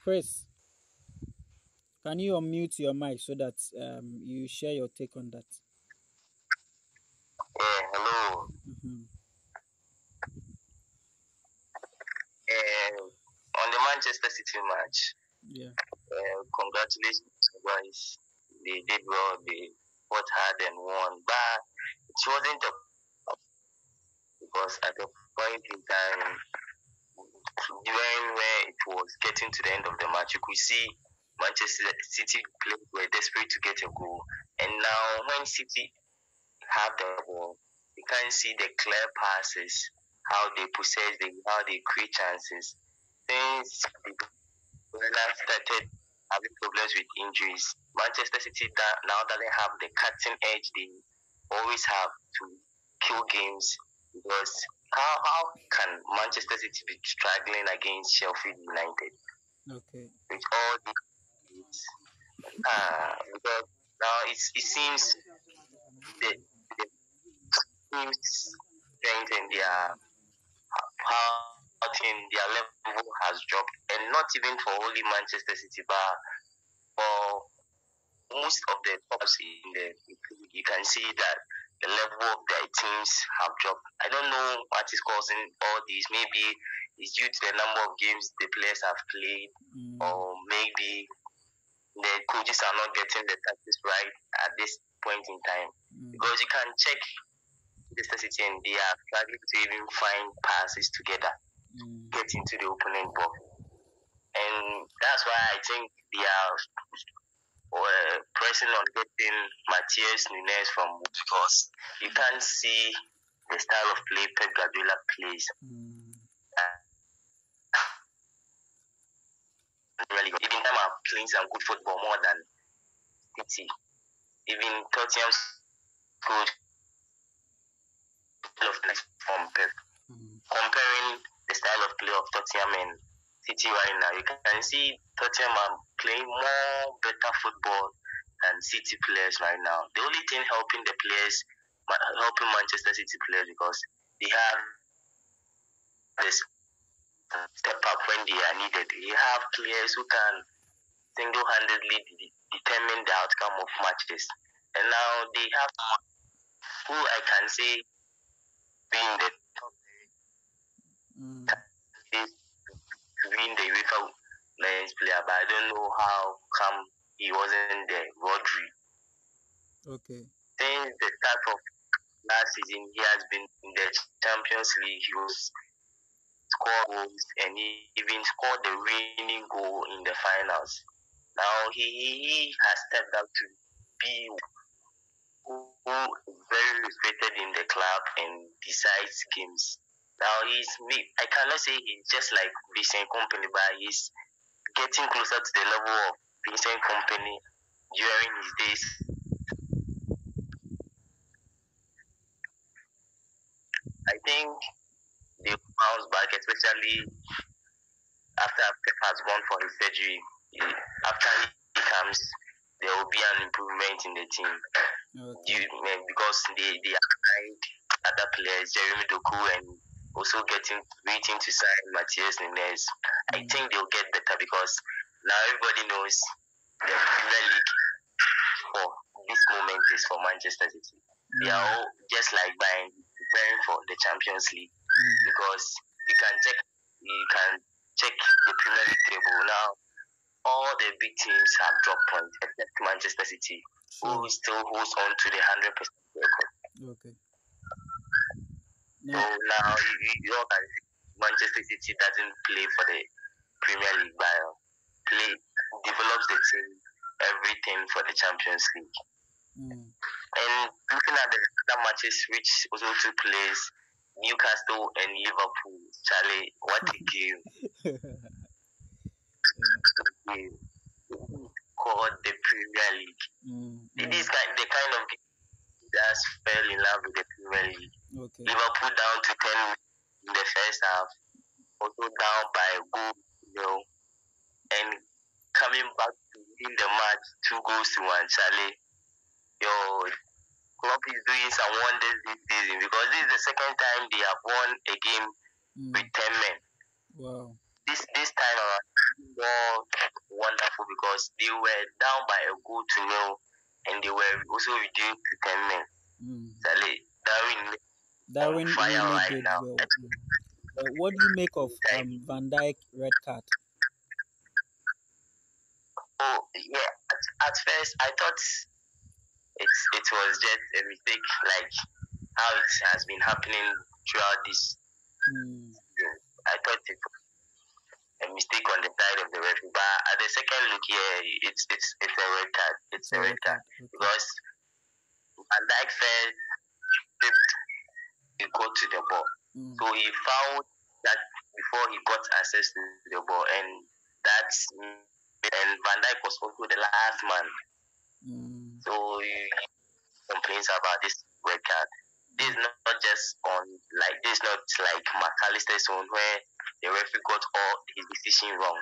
Chris, can you unmute your mic so that you share your take on that? Yeah, hello. Mm-hmm. On the Manchester City match, Yeah. congratulations, guys. They did well. They fought hard and won. But it wasn't a because at the point in time, when it was getting to the end of the match, you could see Manchester City players were desperate to get a goal. And now, when City have the ball, you can't see the clear passes, how they possess, how they create chances. Since the Gunners started having problems with injuries, Manchester City now doesn't have the cutting edge they always have to kill games because how can Manchester City be struggling against Sheffield United Okay. with all these because now it seems the team's strength and how their level has dropped, and not even for only Manchester City, but for most of the tops in the league, you can see that the level of their teams have dropped. I don't know what is causing all this. Maybe it's due to the number of games the players have played, or maybe the coaches are not getting the tactics right at this point in time. Because you can check Manchester City and they are struggling to even find passes together, get into the opponent box. And that's why I think they are pressing on getting Matthias Nunes from because you can't see the style of play Pep Guardiola plays. Even time are playing some good football more than City. Even Tottenham's good from Pep. Comparing the style of play of Tottenham and City right now, you can see Tottenham are playing more better football than City players right now. The only thing helping the players, helping Manchester City players, because they have this step up when they are needed. They have players who can single-handedly determine the outcome of matches. And now they have who I can say being the top being the UEFA men's player, but I don't know how come he wasn't there. Rodri. Okay. Since the start of last season, he has been in the Champions League. He was scored goals and he even scored the winning goal in the finals. Now he has stepped up to be who is very respected in the club and decides games. Now I cannot say he's just like Vincent Company, but he's getting closer to the level of Vincent Company during his days. I think they bounce back, especially after Pep has gone for his surgery. After he comes, there will be an improvement in the team. Okay. Because they are other players, Jeremy Doku, and also waiting to sign Matthias Nunes. I think they'll get better because now everybody knows the Premier League for this moment is for Manchester City. They are all just like preparing for the Champions League because you can check the Premier League table now. All the big teams have dropped points except Manchester City, who still holds on to the 100% record. Okay. So now you all can see Manchester City doesn't play for the Premier League, but develops the team, everything for the Champions League. And looking at the other matches which also took place, Newcastle and Liverpool, Charlie, what a game. Called the Premier League. It is the kind of game that fell in love with the Premier League. Okay. Liverpool down to 10 in the first half, also down by a goal, and coming back to win the match 2-1, Charlie. Klopp is doing some wonders this season because this is the second time they have won a game with 10 men. Wow. This time around, more because they were down by a goal to nil, and they were also reduced to 10 men. Darwin fire really right did now. well. What do you make of Van Dijk red card? Oh yeah, at first I thought it was just a mistake, like how it has been happening throughout this. I thought it was a mistake on the side of the referee, but at the second look here, it's a red card. It's a red card because Van Dijk first he got to the ball, so he found that before he got access to the ball, and Van Dijk was also the last man. So he complains about this red card. This is not just on this, not like McAllister's one where the referee got all his decision wrong.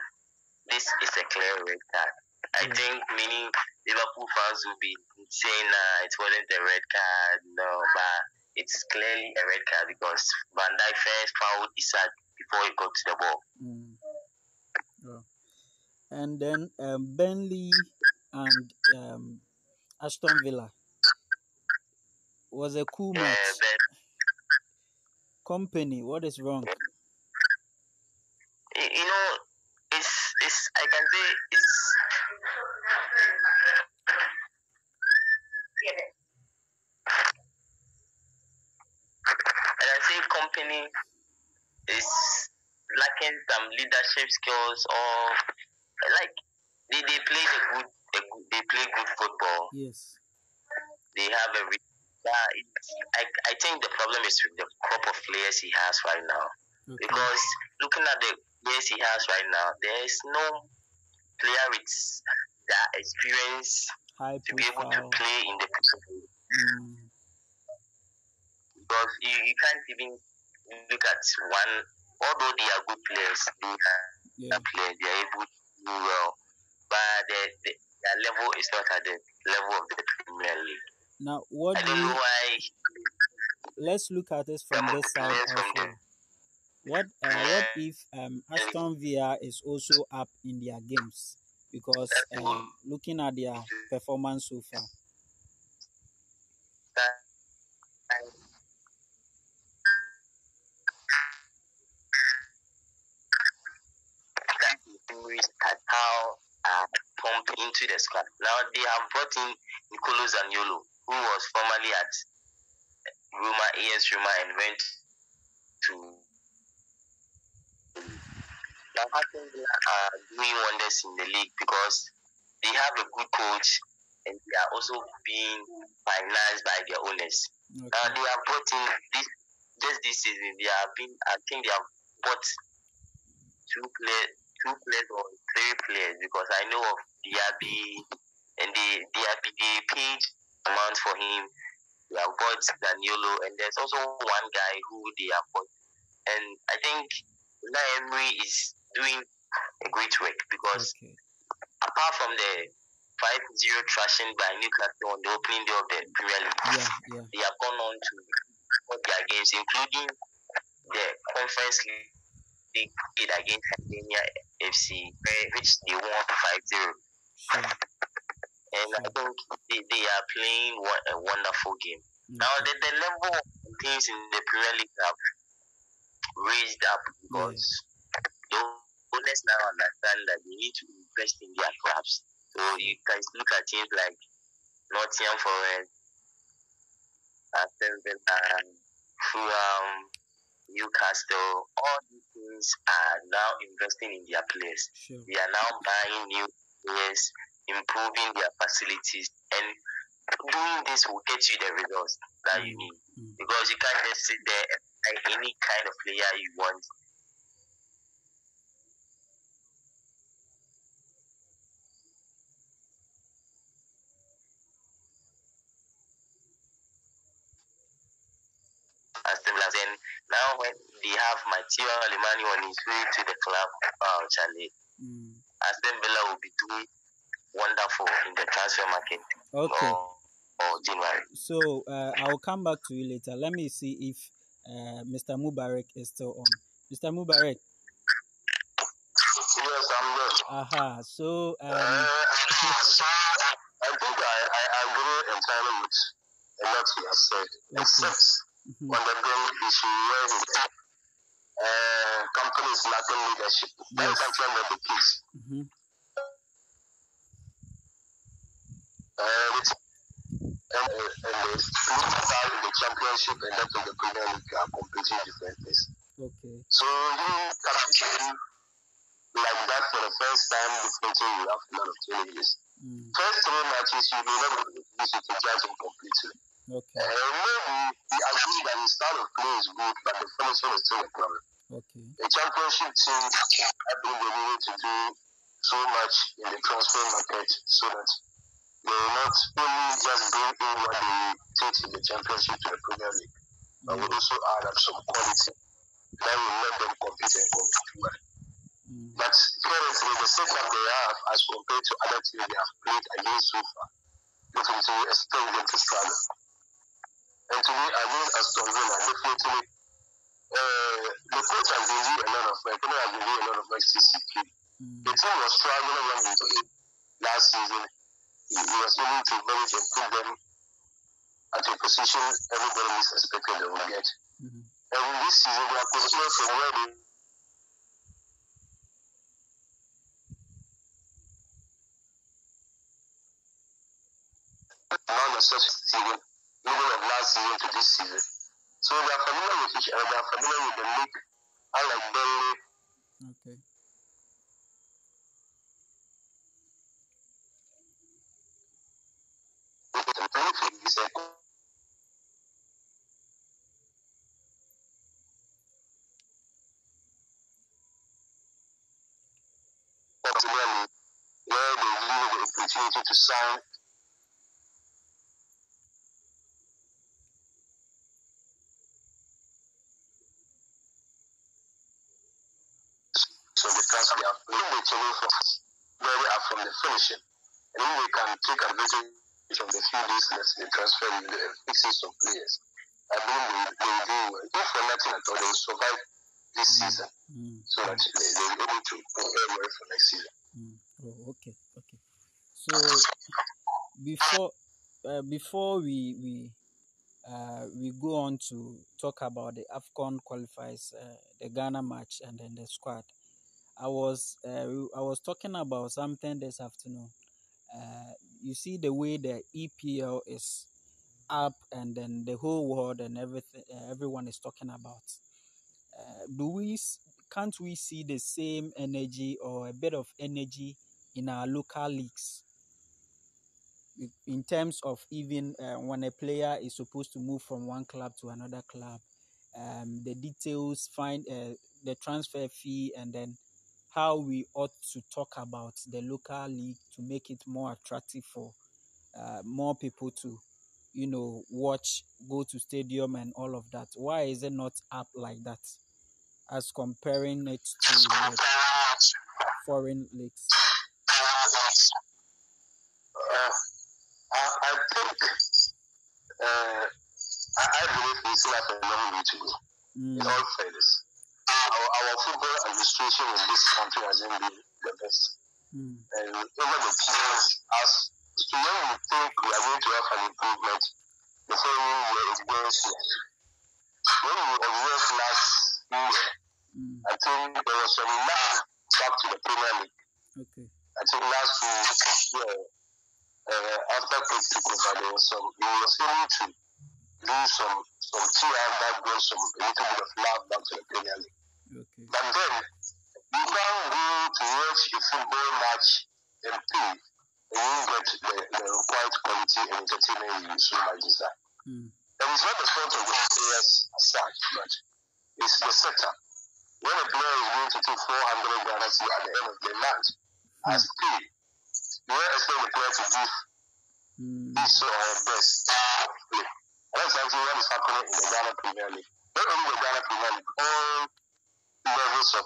This is a clear red card. I think many Liverpool fans will be saying it wasn't a red card, no, but it's clearly a red card because Van Dijk first fouled Isak before he got to the ball. And then Burnley and Aston Villa was a cool match. Company, what is wrong? You know, it's I can say it's Company is lacking some leadership skills, or like they play they play good football. Yes. They have I think the problem is with the crop of players he has right now. Because looking at the players he has right now, there is no player with that experience to be able to play in the position. Because you can't even look at one, although they are good players, they are able to do well, but their level is not at the level of the Premier League. Now, I don't know why. Let's look at this from this side also. What if Aston Villa is also up in their games? Because looking at their performance so far. At how pumped into the squad. Now they have brought in Nicolo Zaniolo, who was formerly at AS Roma and went to. Now Aston Villa are doing wonders in the league because they have a good coach and they are also being financed by their owners. Now they have brought in this season. I think they have bought two players or 3 players, because I know of Diaby, and they paid amount for him. They have bought Zaniolo, and there's also one guy who they have bought. And I think Emery is doing a great work because apart from the 5-0 thrashing by Newcastle on the opening day of the Premier League, they have gone on to all their games, including the Conference League against Academia FC, which they won 5-0. And I think they are playing a wonderful game. Now, the level of teams in the Premier League have raised up because the owners now understand that they need to invest in their clubs. So you can look at teams like Nottingham Forest, Aston Villa, Fulham, Newcastle. All these teams are now investing in their players. They are now buying new players, improving their facilities, and doing this will get you the results that you need. Because you can't just sit there and buy any kind of player you want. And now when they have Matteo Alemani on his way to the club, Charlie, Aston Villa will be doing wonderful in the transfer market. Or January. So I'll come back to you later. Let me see if Mr. Mubarak is still on. Mr. Mubarak. Yes, I'm there. Aha. So I think I agree entirely with a lot you have said, except on the brain issue where companies lacking leadership. That is actually not the case. And the style in the championship and that of the Premier League are completely different things. Okay. So you can like that for the first time deflating you have a lot of changes. First 3 matches you may not be able to judge him completely. Okay. Maybe we agree that his style of play is good, but the finishing is still a problem. Okay. The championship team, I think they needed to do so much in the transfer market so that they will not only just bring in what they take in the championship to the Premier League, but will also add up some quality that will let them compete and compete well. But currently, the setup they have as compared to other teams they have played against so far, definitely we expect them to struggle. And to me, against Aston Villa, definitely, the coach has been doing a lot of work. Has been doing a lot of work since he came. The team was struggling when he played last season. He was willing to manage and put them at a position everybody is expecting they will get. And this season, they are positioned from where they amount of such season, middle of last season to this season. So they are familiar with each other, they are familiar with the league, unlike Burnley. Okay. Where they give the opportunity to sign. So the transfer they are playing the challenge from where they are from the finishing. And then they can take advantage of the few days left in the transfer with the fixing some players. I believe they will do well. If for nothing at all, they will survive this season. So that they will be able to prepare well for next season. Oh, okay. So before we go on to talk about the AFCON Qualifies, the Ghana match, and then the squad, I was talking about something this afternoon. You see the way the EPL is up, and then the whole world and everything, everyone is talking about. Can't we see the same energy or a bit of energy in our local leagues? In terms of even when a player is supposed to move from one club to another club, the details, the transfer fee, and then how we ought to talk about the local league to make it more attractive for more people to, watch, go to stadium and all of that. Why is it not up like that as comparing it to the foreign leagues? I think I believe we still have a long way to go. In all fairness, our football administration in this country hasn't been the best. And over the years, as to when we think we are going to have an improvement, the following year is going slow. When we observed last year, I think there was some lack back to the Premier League. Okay. I think last year, after Coach took over, he was able to do some TR that brought a little bit of love back to the Premier League. Okay. But then, you can't go to watch a football match and pay, and you get the required quality and entertainment you so much desire. And it's not the fault of the players as such, but it's the setup. When a player is going to take 400 Ghana at the end of the match as pay, you don't expect the player to give his or her best play. That's actually what is happening in the Ghana Premier League. Not only the Ghana Premier League, all levels of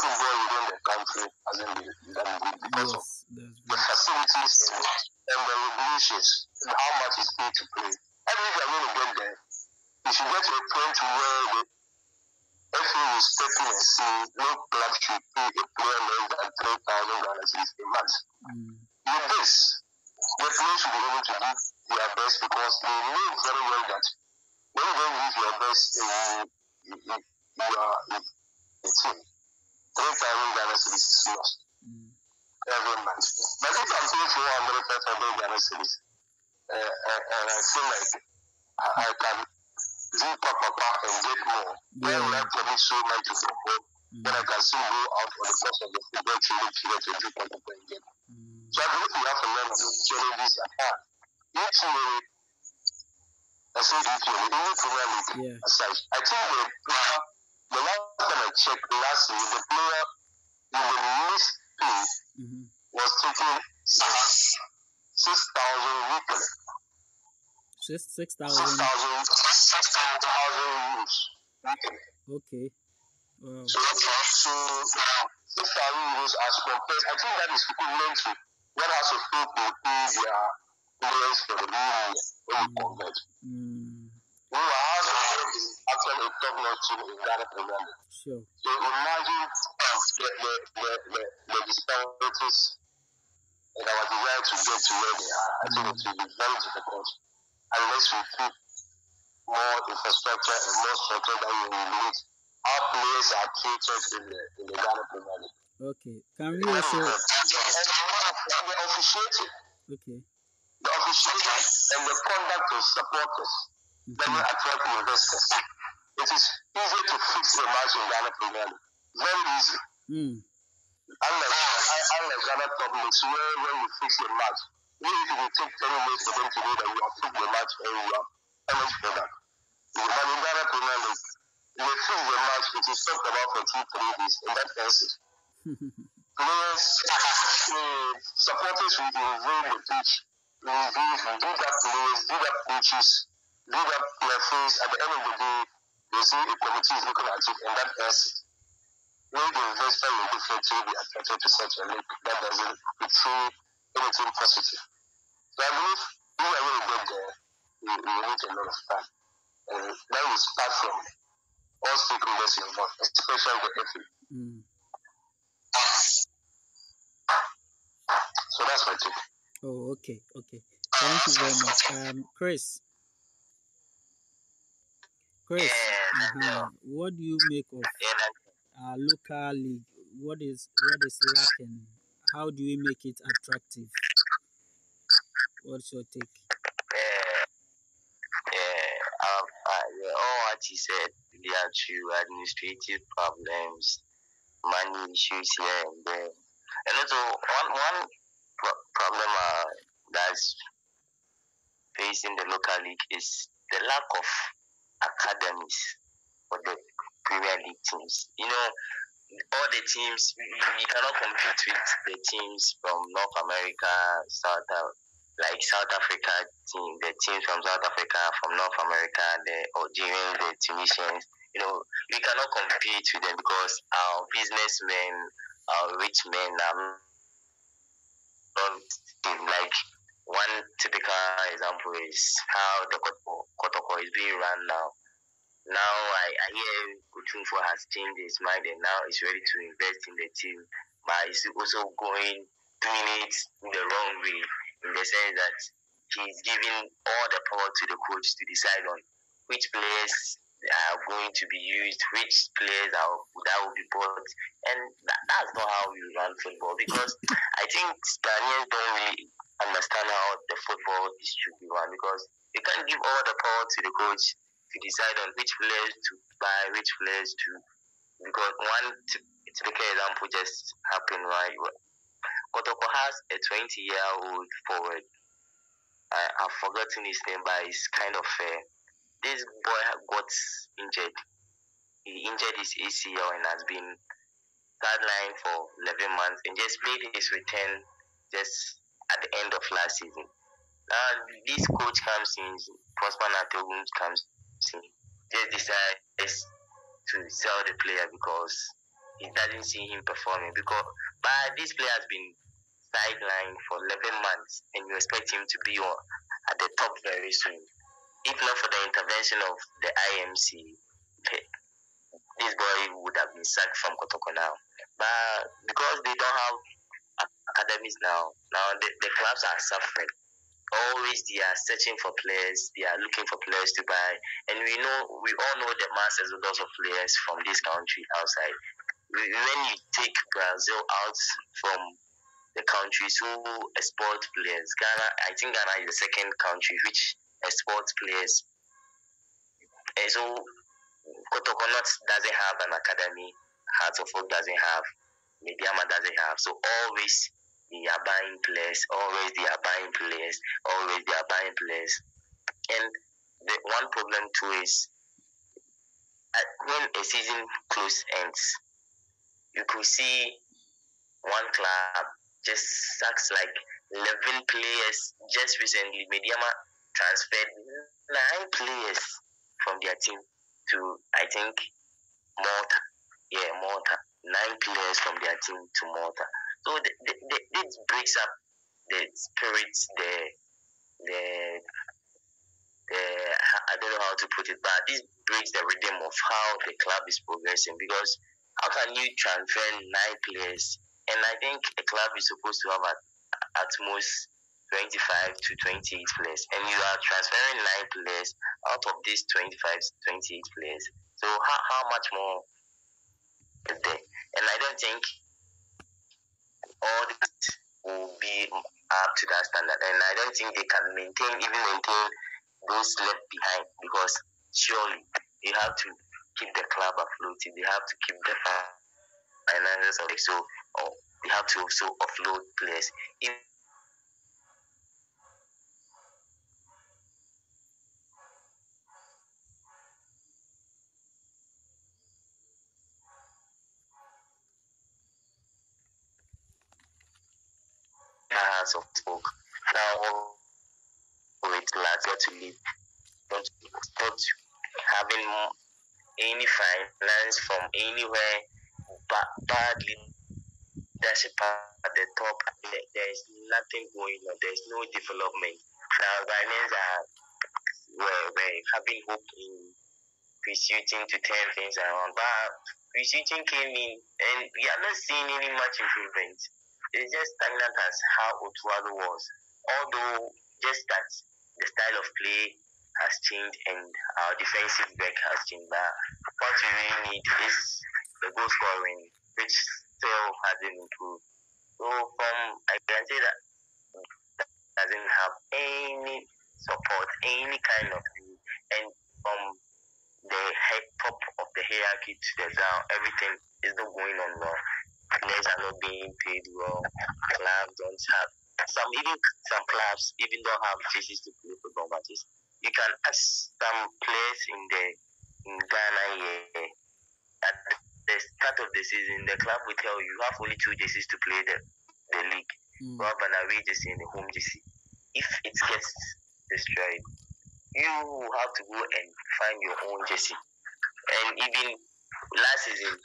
football within the country hasn't been done good because of the facilities and the regulations and how much is paid to play. I think if you're going to get there, you should get to a point where FA will step in and say no club should pay a player less than 3,000 dollars a month. With this, the players should be able to do their best because they know very well that when you don't give your best, you are a team. 3,000 dollars is lost every month. But if I'm paying 400, 500 dollars, and I feel like I can do papa and get more. Why would I commit so much to football when I can still go out for the course of the football training period to do papa and get? So I believe we have to learn to challenges at hand. Each year, I said each year, even Premier League aside, I think the last time I checked last year, the player in the least pay was taking 6,000 weekly. 6,000 euros. Okay. Wow. So 6,000 euros as compared, I think that is equivalent to what has to pay their players for the new when you convert. Who has actually a top-notch team in Ghana Premier League. Sure. So imagine the disparities in our desire to get to where they are. I think it will be very difficult unless we put more infrastructure and more structure that we will need. Our players are treated in the Ghana Premier League. Okay. Can we also... And the officiating. Okay. The officiating and the conduct of supporters that will attract investors. It is easy to fix a match in Ghana Premier League. Very easy. Unlike Ghana top leagues where when you fix a match, even if it will take 10 years for them to know that you have fixed the match and you have finished for that. But in Ghana Premier League, if you fix the match, it is talked about for 2-3 days, and that ends it. Players, supporters will invade the pitch, do that players, do that coaches, do that referees. At the end of the day, they say a committee is looking at it, and that ends it. Maybe the investor will definitely be attracted to such a league that doesn't betray anything positive. So I believe if we are going to get there, we need a lot of time. And that will start from all stakeholders involved, especially the FA. So that's my take. Oh, okay. Thank you very much. Chris, what do you make of our local league? What is lacking? How do we make it attractive? What's your take? All what he said, there are two administrative problems, money issues here and there. And also, one problem that's facing the local league is the lack of academies for the Premier League teams. You know, all the teams, we cannot compete with the teams from North America, South Africa team, the teams from South Africa, from North America, the Algerians, the Tunisians. You know, we cannot compete with them because our businessmen, our rich men are like one typical example is how the Kotoko is being run now. Now I hear Kutunfo has changed his mind and now he's ready to invest in the team, but he's also doing it the wrong way, in the sense that he's giving all the power to the coach to decide on which players are going to be used, which players that will be bought, and that's not how we run football, because I think Ghanaians don't really understand how the football should be run, because you can't give all the power to the coach to decide on which players to buy, which players to, because one typical example just happened, right? Kotoko has a 20-year-old forward. I've forgotten his name, but it's kind of fair. This boy got injured. He injured his ACL and has been sidelined for 11 months and just played his return just at the end of last season. Now, this coach comes in, Prosper Nategun comes in, just decides to sell the player because he doesn't see him performing. But this player has been sidelined for 11 months and you expect him to be at the top very soon. If not for the intervention of the IMC, this boy would have been sacked from Kotoko now. But because they don't have academies now the clubs are suffering. Always they are searching for players, they are looking for players to buy, and we all know the mass exodus of players from this country outside. When you take Brazil out from the countries who export players, I think Ghana is the second country which exports players. And so Kotoko doesn't have an academy, Hearts of Oak doesn't have, Mediama doesn't have. So always they are buying players, always they are buying players, always they are buying players. And the one problem too is when a season close ends, you could see one club just sacks like 11 players. Just recently, Mediama transferred 9 players from their team to, I think, Malta. Yeah, Malta. 9 players from their team to Malta. So this breaks up the spirit, I don't know how to put it, but this breaks the rhythm of how the club is progressing. Because how can you transfer 9 players? And I think a club is supposed to have at most 25 to 28 players, and you are transferring 9 players out of these 25 to 28 players. So how much more is there? And I don't think all this will be up to that standard, and I don't think they can maintain those left behind, because surely you have to keep the club afloat, they have to keep the finances of it, so they have to also offload players. Of spoke now with Lazio to leave, not having any finance from anywhere, but bad leadership at the top. There is nothing going on. There is no development. Now Ghanaians were having hope in pursuing to turn things around, but pursuing came in, and we are not seeing any much improvement. It's just stagnant as how Otuado was. Although just that the style of play has changed and our defensive back has changed. But what we really need is the goal scoring, which still hasn't improved. So I can say that doesn't have any support, any kind of, and from the top of the hierarchy to the down, everything is not going on well. Players are not being paid well. Clubs don't have some clubs even don't have jerseys to play football matches. You can ask some players in Ghana here at the start of the season, the club will tell you have only 2 jerseys to play the league. You have an away jersey and a home jersey. If it gets destroyed, you have to go and find your own jersey. And even last season,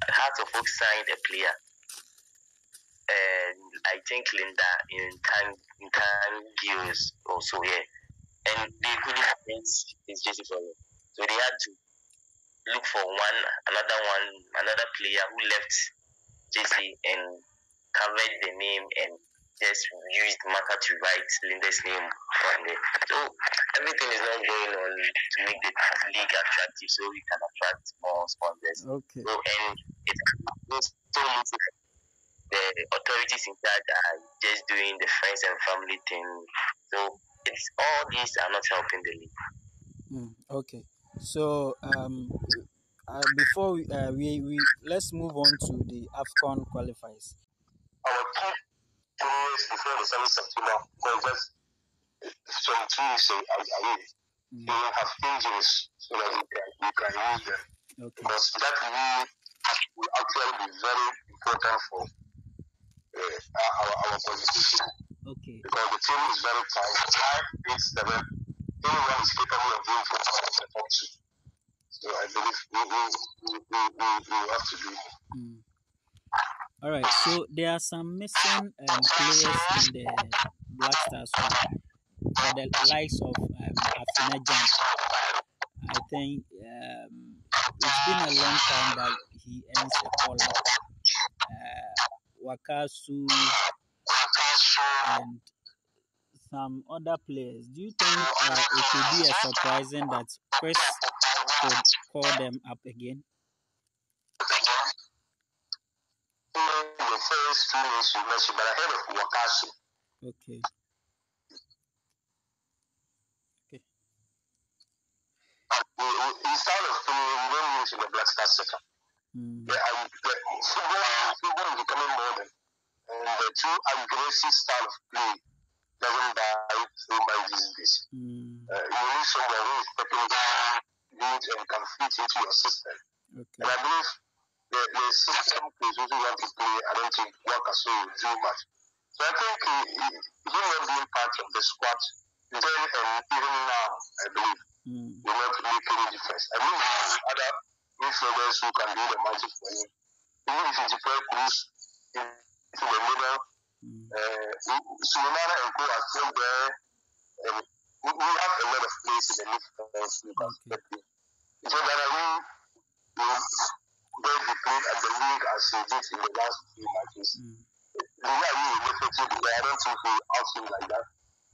Hearts of Oak signed a player, and I think Linda in Tangiers also, yeah. And they couldn't print his jersey for him, so they had to look for another player who left jersey and covered the name and just used marker to write Linda's name on there. So everything is not going on to make the league attractive, so we can attract more sponsors. Okay. So and it's so easy. The authorities in charge are just doing the friends and family thing. So it's all these are not helping the league. Okay. So before we let's move on to the AFCON qualifiers. Our 2 years before the 7th September, just 22 years you have injuries so that you can use them. Okay. Because that will actually be very important for our position. Okay. Because the team is very tight. 5, 8, 7. Anyone is capable of doing football in the top 2. So I believe we have to do it. All right. So there are some missing players in the Black Stars squad. For the likes of Afinajan, I think it's been a long time that he earns a call-up. Wakasu and some other players. Do you think it will be a surprising that Chris could call them up again? The first 2 names you mentioned, but I heard of Wakasu. Okay. Okay. In style of play, we don't use in the Black Stars setup. Football is becoming modern, and the true aggressive style of play doesn't die so much these days. You need someone who is stepping down, good, and can fit into your system. Okay. And I believe the system players who want to play, I don't think Wakasu will do much. So I think he not being part of the squad then and even now, I believe, will not make any difference. I mean, other midfielders who can do the magic for you. Even if you deploy Cruz into the middle, Sulemana and Co are still there. We have a lot of players in the midfield who can step in. So that we will be played at the league as he did in the last few matches. The way he is defeated, I don't think he out him like that.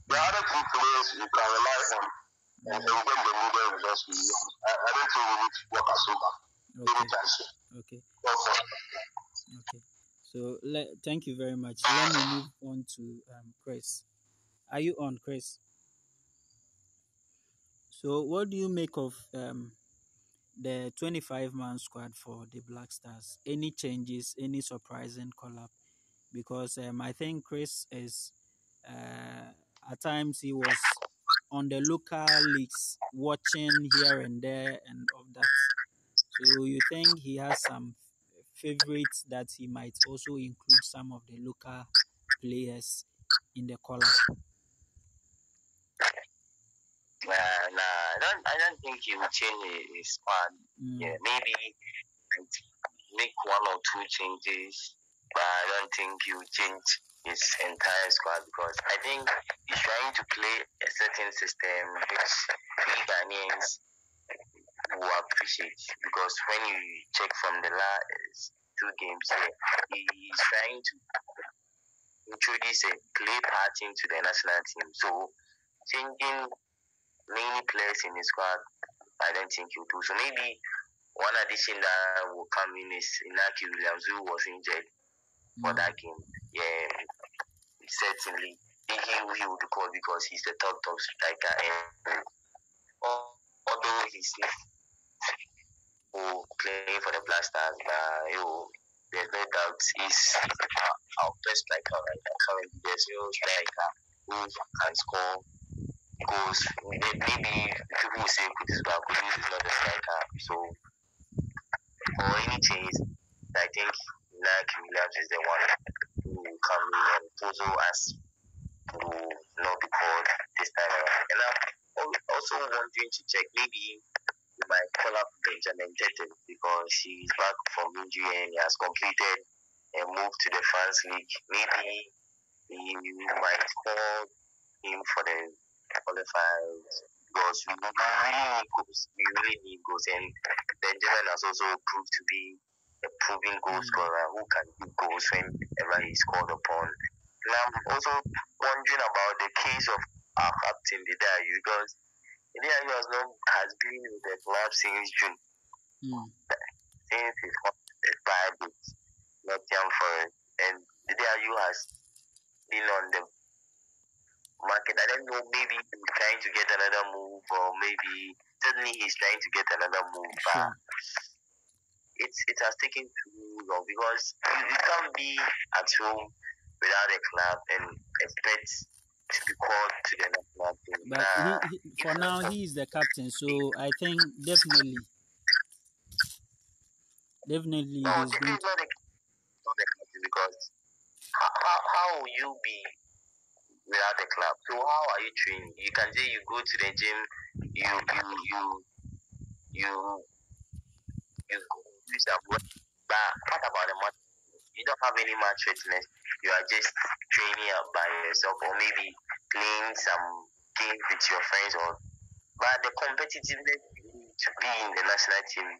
There are other key players you can rely on and get the middle results we want. I don't think we need to work as over. Okay. So thank you very much. Let me move on to Chris. Are you on, Chris? So what do you make of the 25-man squad for the Black Stars? Any changes, any surprising call-up? Because I think Chris is, at times he was on the local leagues watching here and there and all that. So you think he has some favorites that he might also include some of the local players in the call-up? I don't think he will change his squad. Yeah, maybe make one or two changes, but I don't think he will change his entire squad because I think he's trying to play a certain system which we Ghanaians will appreciate because when you check from the last 2 games here, he's trying to introduce a play pattern to the national team. So changing many players in the squad, I don't think he'll do. So maybe one addition that will come in is Inaki Williams, who was injured for that game. Yeah, certainly he would call because he's the top striker. And although he's playing for the Black Stars, there's no doubt he's our best striker right now. Currently, there's no striker who can score goals. Maybe people will say Kudus is not a striker. So for any change, I think Nike Williams is the one who will come in and also as will not be called this time around. And I'm also wanting to check maybe we might call up Benjamin Tete because he's back from injury and he has completed a move to the France League. Maybe we might call him for the qualifiers because we really need goals, and Benjamin has also proved to be a proven goal scorer who can do goals whenever he's called upon. And I'm also wondering about the case of our captain Didayu because Didayu has been with the club since June. Since his contract expired with Nottingham Forest, and Didayu has been on the market. I don't know, maybe he's trying to get another move, or maybe certainly he's trying to get another move, but it has taken too long because you can't be at home without a club and expect to be called to the national team. But for now, he is the captain, so I think definitely he's going to. Not the captain because how will you be without the club? So how are you training? You can say you go to the gym, you do some work, but what about the match? You don't have any match fitness. You are just training up by yourself, or maybe playing some games with your friends. But the competitiveness to be in the national team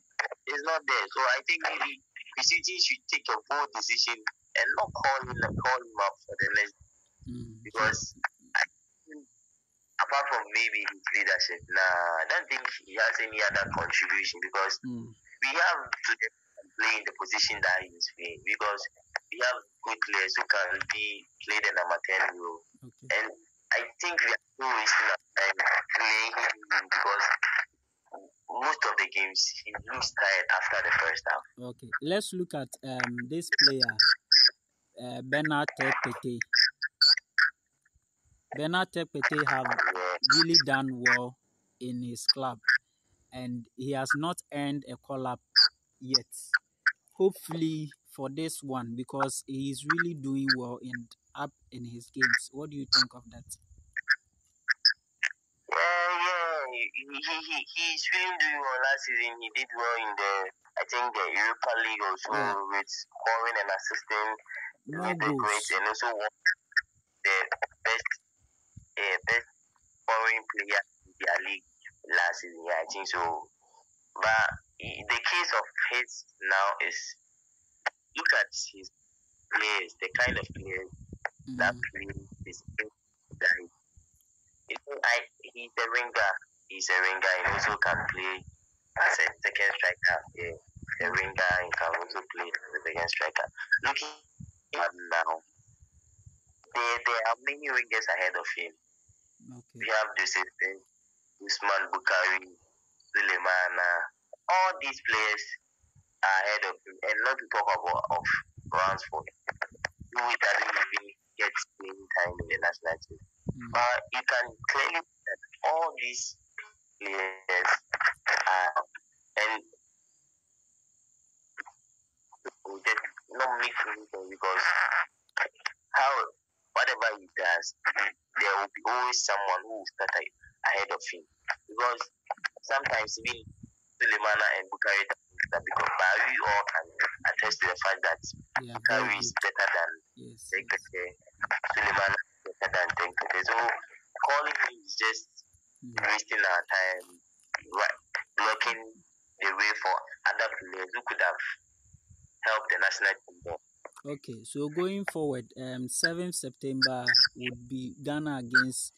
It's not there. So I think the city should take a bold decision and not call him up for the next, because I think, apart from maybe his leadership, I don't think he has any other contribution, because we have to play in the position that he's playing, because we have good players who can play the number 10 role. And I think we are still wasting our time playing him, because most of the games he looks tired after the first half. Okay, let's look at this player, Bernard Tepete. Bernard Tepete have really done well in his club, and he has not earned a call-up yet. Hopefully for this one, because he is really doing well up in his games. What do you think of that? He's really doing well. Last season he did well in I think the Europa League also, with scoring and assisting with the great, and also won the best scoring player in their league last season. Yeah, I think so. But the case of his now is, look at his players, the kind of players that play this guy. He's a winger. He's a winger, and also can play as a second striker. Yeah, a winger, and can also play as a second striker. Looking at now, there are many wingers ahead of him. We have Joseph, Usman Bukari, Sulemana. All these players are ahead of him, and not to talk about of Ransford, who doesn't even get playing time in the national team. But you can clearly see that all these players are, and will just not make anything, because whatever he does, there will be always someone who will start ahead of him. Because sometimes even Sulemana and Bukari, because we all can attest to the fact that Bukari is better than Tekete, Sulemana is better than Tekete. So calling him is just wasting our time, blocking the way for other players who could have helped the national team more. Okay, so going forward, 7th September would be Ghana against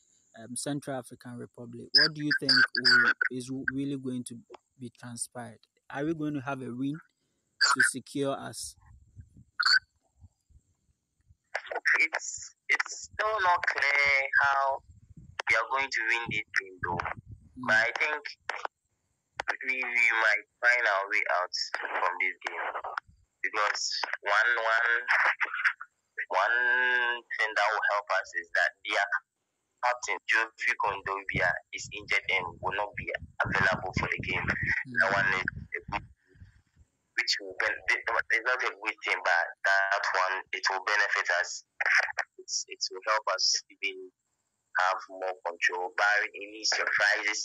Central African Republic. What do you think is really going to be transpired? Are we going to have a win to secure us? It's still not clear how we are going to win this game, though. But I think we might find our way out from this game, because one thing that will help us is that their captain Geoffrey Kondobia is injured and will not be available for the game. That one is a good, which will it's not a good thing, but that one, it will benefit us. It will help us even have more control. Barring any surprises,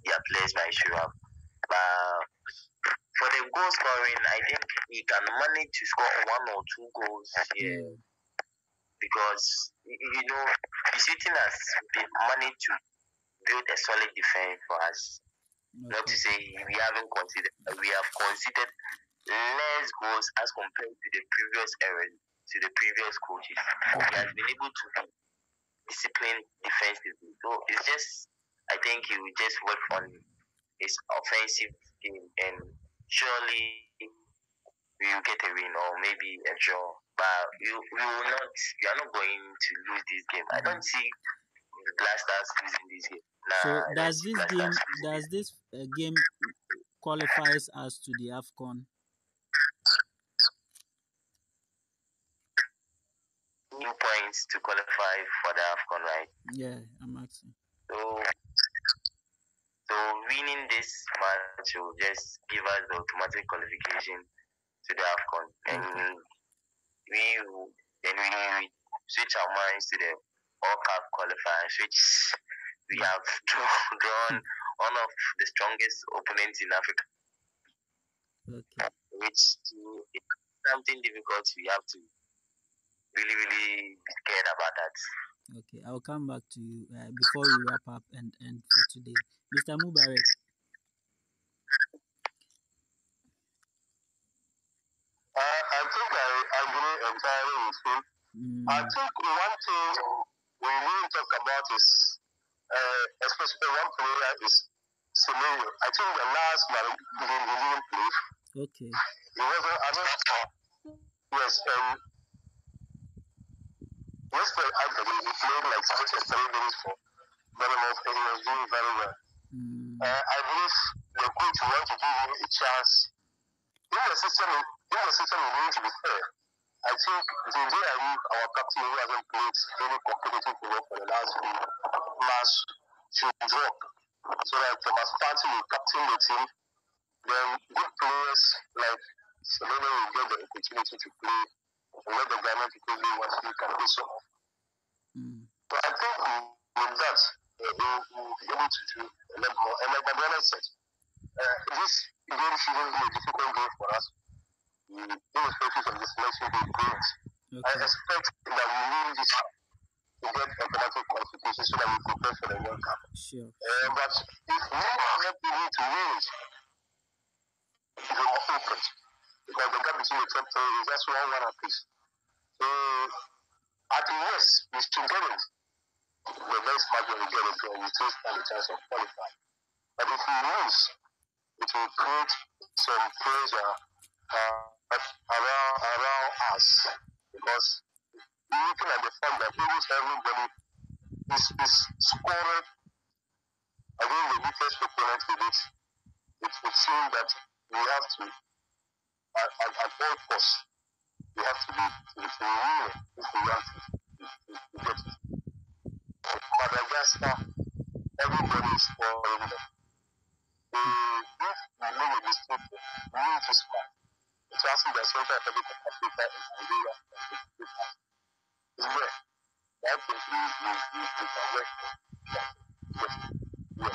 their players might show up. But for the goal scoring, I think he can manage to score 1 or 2 goals here. Because, the shooting has been managed to build a solid defense for us. Not to say we have conceded less goals as compared to the previous era, to the previous coaches. He has been able to discipline defensively. So it's just, I think he will just work on his offensive game, and surely we will get a win or maybe a draw. But we are not going to lose this game. I don't see the Black Stars losing this game. So does this game qualifies us to the AFCON? 2 points to qualify for the AFCON, right? Yeah, I'm asking. So winning this match will just give us the automatic qualification to the AFCON, and we switch our minds to the World Cup qualifiers, which we have drawn one of the strongest opponents in Africa. Which is something difficult. We have to really, really be scared about that. Okay, I'll come back to you before we wrap up and end for today. Mr. Mubarak, I think one thing we really talk about is, especially one player is Semenyo. I think the last man he didn't play. Okay. He wasn't. I don't know. Yes, yesterday I think he played like 3 minutes for Bournemouth, and he was doing very well. I believe the coach want to give him a chance. In the system, we need to be fair. I think the day I leave our captain who hasn't played any competitive football for the last few months should drop, so that Thomas Partey will captain the team. Then good players like Semenyo will get the opportunity to play, and let the Ghanaian people do what he can do so. So I think with that, we'll be able to do a lot more. And like Madonna said, this game shouldn't be a difficult game for us. Irrespective of the selection we bring. I expect that we win this to get automatic qualification so that we prepare for the World Cup. Sure. But if we are not able to win it, it will not open. Because the gap between the top three is just one apiece. So at the worst, we should get it. The best match when we get it, we still stand a chance of qualifying. But if we lose, it will create some pressure around us, because looking at the fact that almost everybody is scoring against the weakest opponent with it, it would seem that we have to, at all costs, we have to be winning if we want to get it. Madagascar, everybody is scoring them. If we make a mistake, we need to score. It's asking the Central Republic of Africa and Nigeria is there. That is we can work. Yes.